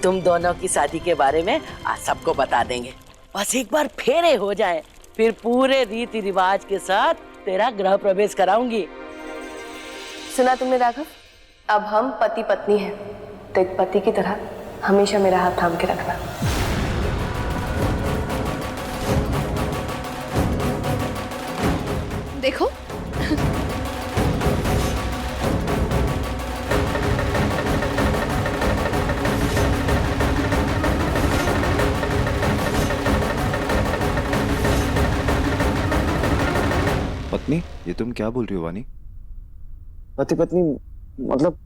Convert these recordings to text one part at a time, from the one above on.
तुम दोनों की शादी के बारे में आज सबको बता देंगे। बस एक बार फेरे हो जाए, फिर पूरे रीति रिवाज के साथ तेरा गृह प्रवेश कराऊंगी। सुना तुमने राघव? अब हम पति पत्नी हैं, तो एक पति की तरह हमेशा मेरा हाथ थाम के रखना। देखो पत्नी, ये तुम क्या बोल रही हो वानी? पति पत्नी मतलब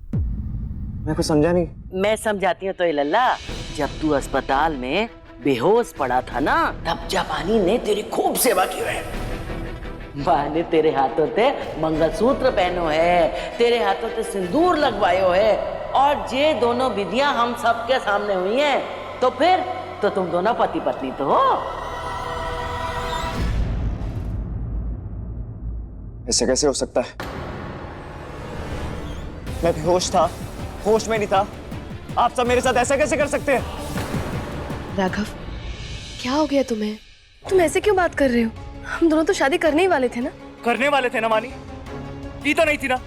मैं कुछ समझा नहीं। मैं समझाती हूँ तो लल्ला, जब तू अस्पताल में बेहोश पड़ा था ना, तब जापानी ने तेरी खूब सेवा की है। माँ ने तेरे हाथों से मंगलसूत्र पहनो है, तेरे हाथों से सिंदूर लगवायो है, और ये दोनों विधियां हम सबके सामने हुई हैं, तो फिर तो तुम दोनों पति पत्नी तो हो। ऐसे कैसे हो सकता है? मैं बेहोश था, होश में नहीं था। आप सब मेरे साथ ऐसा कैसे कर सकते हैं? राघव, क्या हो गया तुम्हें? तुम ऐसे क्यों बात कर रहे हो? हम दोनों तो शादी करने ही वाले थे ना। करने वाले थे ना वानी? की तो नहीं थी ना?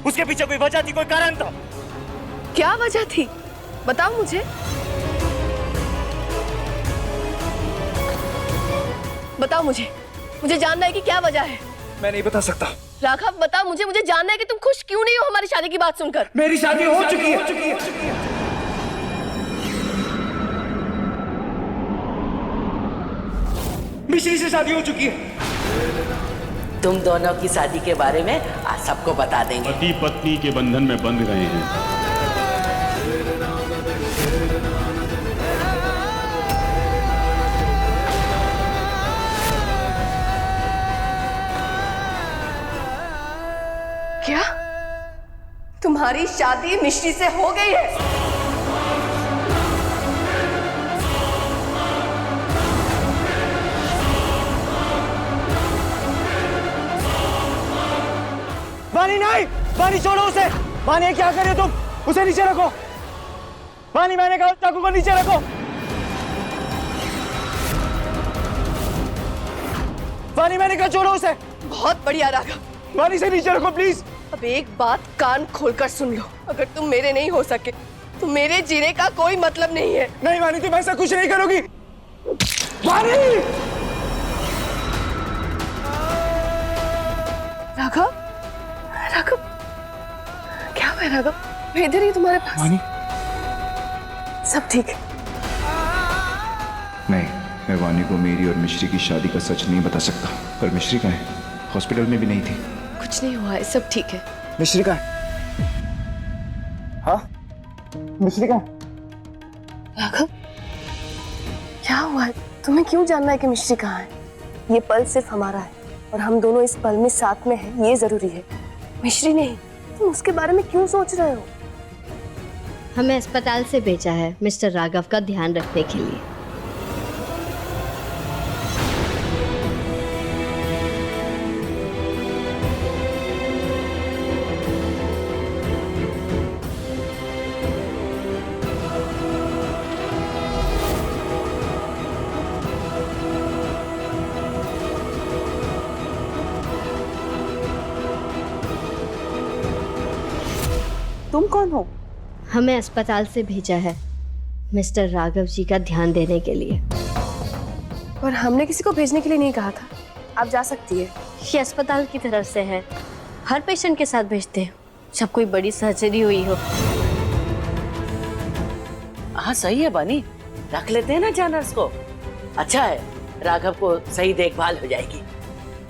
उसके पीछे कोई वजह थी, कोई कारण था? क्या वजह थी? बताओ मुझे। बताओ मुझे जानना है कि क्या वजह है। मैं नहीं बता सकता। राघव बताओ मुझे जानना है कि तुम खुश क्यों नहीं हो हमारी शादी की बात सुनकर। मेरी शादी हो चुकी है। मिश्री से शादी हो चुकी है। तुम दोनों की शादी के बारे में आज सबको बता देंगे। पति पत्नी के बंधन में बंध गए हैं। क्या तुम्हारी शादी मिश्री से हो गई है? वानी नहीं, वानी छोड़ो उसे। वानी क्या कर रहे हो तुम? उसे नीचे रखो। वानी मैंने कहा चाकू को नीचे रखो। वानी मैंने कहा छोड़ो उसे। बहुत बढ़िया राघव, वानी से नीचे रखो प्लीज। अब एक बात कान खोलकर सुन लो, अगर तुम मेरे नहीं हो सके तो मेरे जीने का कोई मतलब नहीं है। नहीं वानी, तुम ऐसा कुछ नहीं करोगी। वानी! राघव, राघव, क्या हुआ राघव? मैं इधर ही तुम्हारे पास। वानी? सब ठीक है? नहीं, मैं वानी को मेरी और मिश्री की शादी का सच नहीं बता सकता। पर मिश्री कहाँ है? हॉस्पिटल में भी नहीं थी। कुछ नहीं हुआ है, सब ठीक है। मिश्री कहाँ है? हाँ, मिश्री कहाँ है? राघव, क्या हुआ है? तुम्हें क्यों जानना है कि मिश्री कहाँ है? ये पल सिर्फ हमारा है और हम दोनों इस पल में साथ में हैं, ये जरूरी है। मिश्री नहीं, तुम उसके बारे में क्यों सोच रहे हो? हमें अस्पताल से भेजा है मिस्टर राघव का ध्यान रखने के लिए। तुम कौन हो? हमें अस्पताल से भेजा है मिस्टर राघव जी का ध्यान देने के लिए। और हमने किसी को भेजने के लिए नहीं कहा था। आप जा सकती है। ये अस्पताल की तरफ से है, हर पेशेंट के साथ भेजते हैं जब कोई बड़ी सर्जरी हुई हो। हाँ सही है बनी, रख लेते हैं ना जानर्स को। अच्छा है, राघव को सही देखभाल हो जाएगी।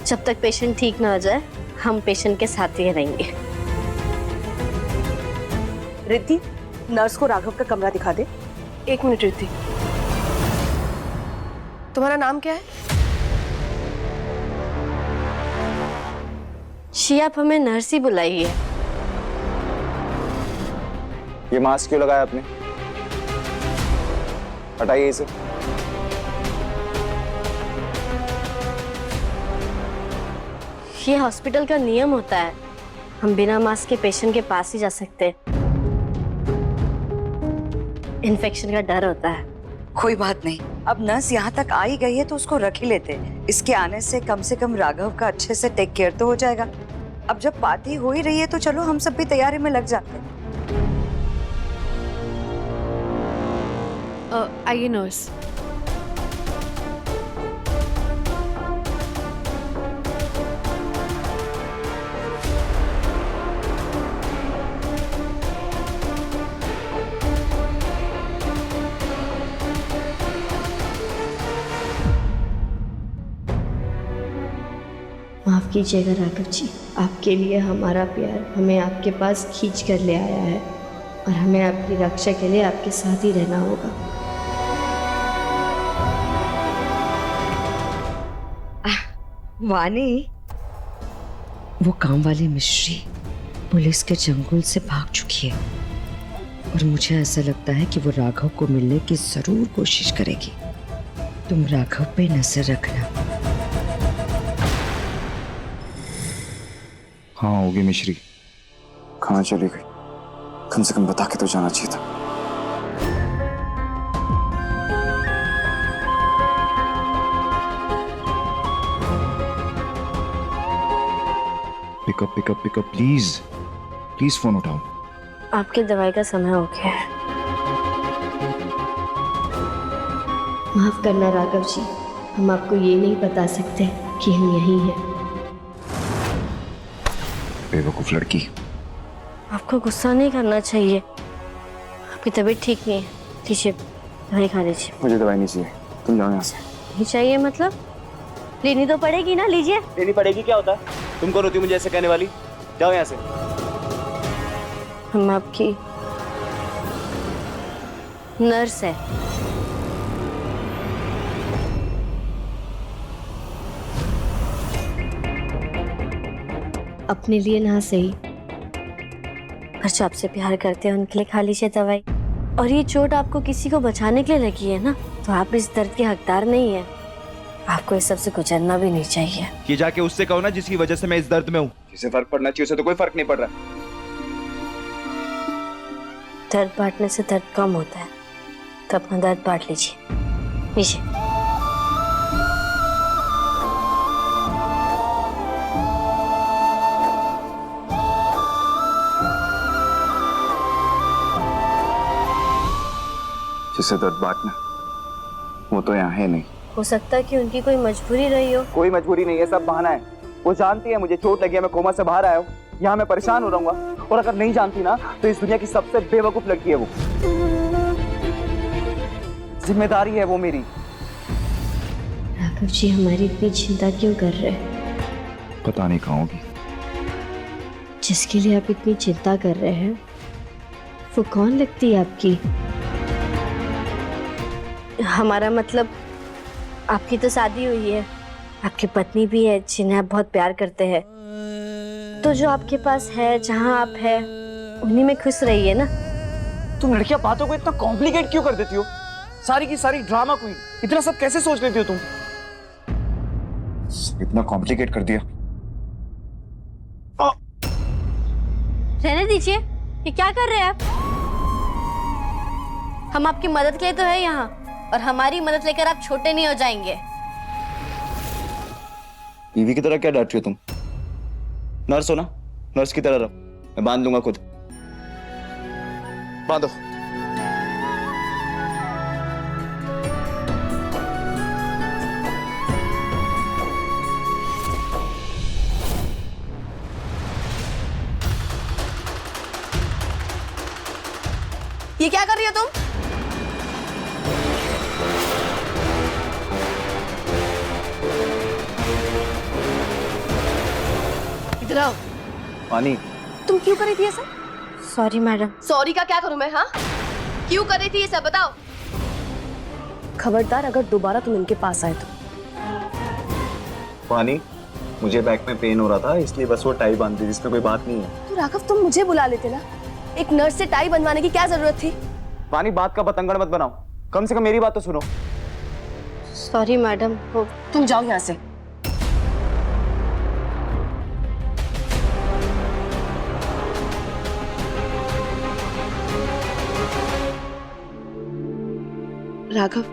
जब तक पेशेंट ठीक ना हो जाए हम पेशेंट के साथ ही रहेंगे। रिद्धि, नर्स को राघव का कमरा दिखा दे। एक मिनट रिद्धि, तुम्हारा नाम क्या है? जी आप हमें नर्स ही बुलाइए। ये मास्क क्यों लगाया आपने? हटाइए इसे। ये हॉस्पिटल का नियम होता है, हम बिना मास्क के पेशेंट के पास ही जा सकते हैं। इन्फेक्शन का डर होता है। कोई बात नहीं, अब नर्स यहाँ तक आ ही गई है तो उसको रख ही लेते हैं। इसके आने से कम राघव का अच्छे से टेक केयर तो हो जाएगा। अब जब पार्टी हो ही रही है तो चलो हम सब भी तैयारी में लग जाते हैं। आइए नर्स। माफ कीजिएगा राघव जी, आपके लिए हमारा प्यार हमें आपके पास खींच कर ले आया है और हमें आपकी रक्षा के लिए आपके साथ ही रहना होगा। वानी, वो काम वाली मिश्री पुलिस के चंगुल से भाग चुकी है और मुझे ऐसा लगता है कि वो राघव को मिलने की जरूर कोशिश करेगी। तुम राघव पे नजर रखना। हाँ होगी मिश्री। कहाँ चली गई? कम से कम बता के तो जाना चाहिए था। पिकअप प्लीज प्लीज फोन उठाओ। आपके दवाई का समय हो गया है। माफ करना राघव जी, हम आपको ये नहीं बता सकते कि हम यहीं हैं। बेवकूफ लड़की। आपको गुस्सा नहीं करना चाहिए। आपकी तबीयत ठीक नहीं है, लीजिए दवाई खा लीजिए। मुझे दवाई नहीं चाहिए, तुम जाओ यहाँ से। नहीं चाहिए मतलब? लेनी तो पड़ेगी ना, लीजिए। लेनी पड़ेगी क्या होता है? तुम कौन होती हो मुझे ऐसे कहने वाली? जाओ यहाँ से। हम आपकी नर्स है। अपने लिए ना सही, पर जो आपसे प्यार करते हैं उनके लिए खा लीजिए दवाई। और ये चोट आपको किसी को बचाने के लिए लगी है ना, तो आप इस दर्द के हकदार नहीं है। आपको इस सब से गुजरना भी नहीं चाहिए। ये जाके उससे कहो ना जिसकी वजह से मैं इस दर्द में हूँ। जिसे फर्क पड़ना चाहिए उसे तो कोई फर्क नहीं पड़ रहा। दर्द बांटने से दर्द कम होता है, तो अपना दर्द बांट लीजिए। लीजिए। जिसे दर्द बांटना, वो तो यहाँ है नहीं। हो सकता है कि उनकी कोई मजबूरी रही हो। कोई मजबूरी नहीं है, सब बहाना है। वो जानती है मुझे चोट लगी है, मैं कोमा से बाहर आया हूँ, यहाँ मैं परेशान हो रहूंगा। और अगर नहीं जानती ना तो इस दुनिया की सबसे बेवकूफ लड़की है वो। जिम्मेदारी है वो मेरी। राघव जी हमारी इतनी चिंता क्यों कर रहे हैं? पता नहीं कहाँ होगी। जिसके लिए आप इतनी चिंता कर रहे हैं वो कौन लगती है आपकी? हमारा मतलब, आपकी तो शादी हुई है, आपकी पत्नी भी है जिन्हें आप बहुत प्यार करते हैं। तो जो आपके पास है, जहाँ आप है, उन्हीं में खुश रहिए ना। तुम लड़कियां बातों को इतना कॉम्प्लिकेट क्यों कर देती हो? सारी की सारी ड्रामा क्वीन, इतना सब कैसे सोच लेती हो तुम? इतना कॉम्प्लिकेट कर दिया। रहने दीजिए, ये क्या कर रहे हैं आप? हम आपकी मदद के लिए तो है यहाँ, और हमारी मदद लेकर आप छोटे नहीं हो जाएंगे। बीवी की तरह क्या डरती हो तुम? नर्स हो ना, नर्स की तरह रहो। मैं बांध लूंगा खुद। बांधो। ये क्या कर रही हो तुम? इधर आओ। पानी। तुम क्यों कर रही थी ऐसा? Sorry madam. सॉरी का क्या करूं मैं? हाँ, क्यों कर रही थी ये सब बताओ। खबरदार अगर दोबारा तुम इनके पास आए तो। पानी, मुझे बैक में पेन हो रहा था इसलिए बस वो टाई बांध दी, जिसमें कोई बात नहीं है। तो राघव तुम मुझे बुला लेते ना, एक नर्स से टाई बनवाने की क्या जरूरत थी? पानी, बात का बतंगड़ मत बनाओ, कम से कम मेरी बात तो सुनो। Sorry madam. तुम जाओ यहाँ से। राघव,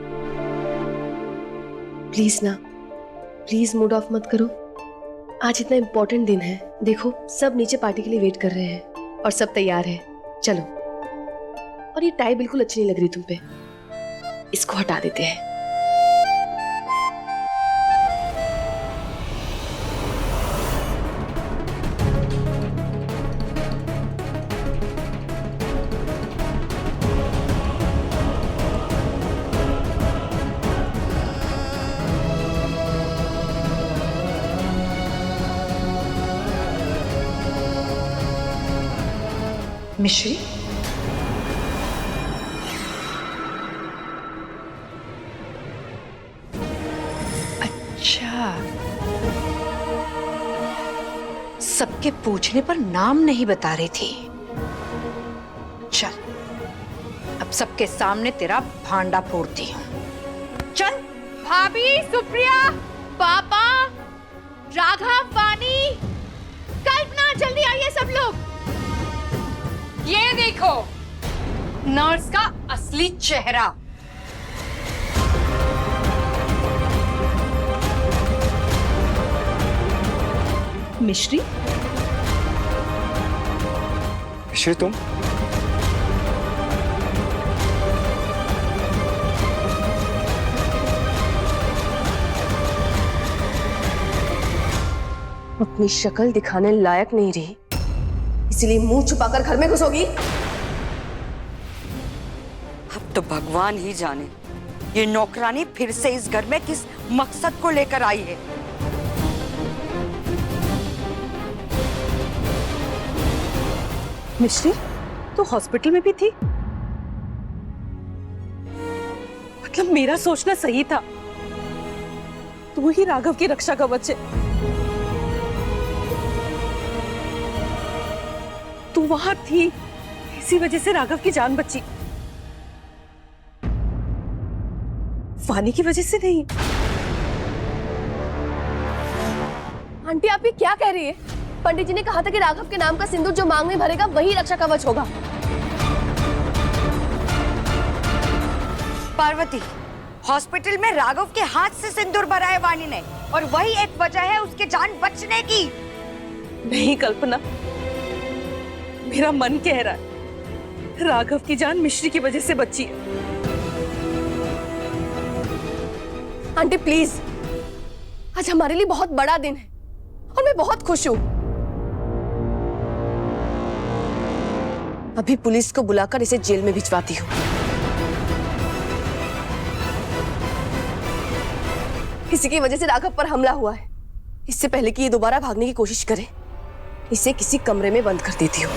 प्लीज ना, प्लीज मूड ऑफ मत करो। आज इतना इम्पोर्टेंट दिन है, देखो सब नीचे पार्टी के लिए वेट कर रहे हैं और सब तैयार है। चलो। और ये टाई बिल्कुल अच्छी नहीं लग रही तुम पे, इसको हटा देते हैं। मिश्री, अच्छा, सबके पूछने पर नाम नहीं बता रही थी। चल, अब सबके सामने तेरा भांडा फोड़ती हूँ। चल। भाभी, सुप्रिया, पापा, राघव, वानी, कल्पना, जल्दी आइए सब लोग। ये देखो नर्स का असली चेहरा। मिश्री, मिश्री तुम? अपनी शक्ल दिखाने लायक नहीं रही, इसीलिए मुंह छुपाकर घर में घुसोगी। अब तो भगवान ही जाने ये नौकरानी फिर से इस घर में किस मकसद को लेकर आई है। मिश्री, तो हॉस्पिटल में भी थी? मतलब मेरा सोचना सही था, तू ही राघव की रक्षा कवच है। तू वहां थी, इसी वजह से राघव की जान बची, वानी की वजह से नहीं। आंटी, आप ये क्या कह रही है? पंडित जी ने कहा था कि राघव के नाम का सिंदूर जो मांग में भरेगा वही रक्षा कवच होगा। पार्वती, हॉस्पिटल में राघव के हाथ से सिंदूर भरा है वानी ने, और वही एक वजह है उसके जान बचने की। नहीं कल्पना, मेरा मन कह रहा है राघव की जान मिश्री की वजह से बची है। आंटी प्लीज, आज हमारे लिए बहुत बड़ा दिन है और मैं बहुत खुश हूं। अभी पुलिस को बुलाकर इसे जेल में भिजवाती हूँ। किसी की वजह से राघव पर हमला हुआ है, इससे पहले कि ये दोबारा भागने की कोशिश करे, इसे किसी कमरे में बंद कर देती हूँ।